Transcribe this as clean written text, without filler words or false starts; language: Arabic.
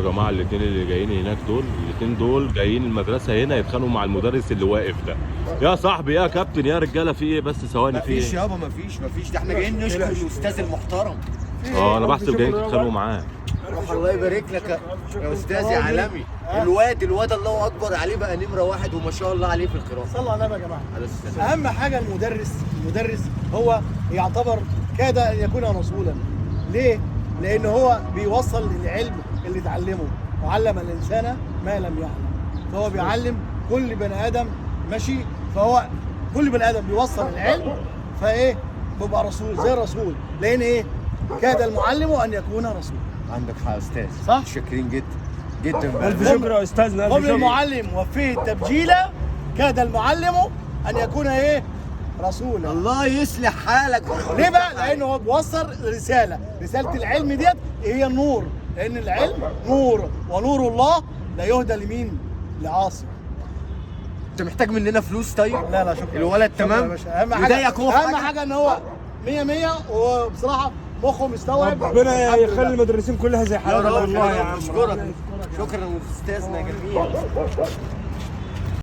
يا جماعه الاثنين اللي جايين هناك دول، الاثنين دول جايين المدرسه هنا يتخانقوا مع المدرس اللي واقف ده. يا صاحبي يا كابتن يا رجاله في ايه بس ثواني في ايه؟ مفيش يابا مفيش، ده احنا جايين نشكر الاستاذ المحترم. انا بحسب جايين تتخانقوا معاه. روح الله يبارك لك يا استاذ يا عالمي. الواد الله اكبر عليه بقى نمره واحد وما شاء الله عليه في القراءه. صلوا على النبي يا جماعه. على السلامه. اهم حاجه المدرس هو يعتبر كاد ان يكون رسولا. ليه؟ لان هو بيوصل العلم اللي اتعلمه، وعلم الانسان ما لم يعلم. فهو بيعلم كل بني ادم ماشي، فهو كل بني ادم بيوصل العلم فايه؟ بيبقى رسول زي الرسول. لان ايه؟ كاد المعلم ان يكون رسولا. عندك حق يا استاذ، صح؟ شاكرين جدا الف شكر يا استاذنا، الف قبل شكر. المعلم وفيه التبجيل كاد المعلم ان يكون ايه؟ رسولا. الله يصلح حالك. ليه بقى؟ لانه هو بيوصل رساله العلم ديت هي النور، لان العلم نور، ونور الله لا يهدى لمين؟ لعاصي. انت محتاج مننا فلوس طيب؟ لا شكرا. الولد شكرا تمام؟ يا باشا. اهم وضايقك هو في اهم حاجه ان هو 100 وبصراحه مخه مستوعب. ربنا يخلي المدرسين كلها زي يا حالنا رب والله يا عم. اشكرك. شكرا استاذنا جميل.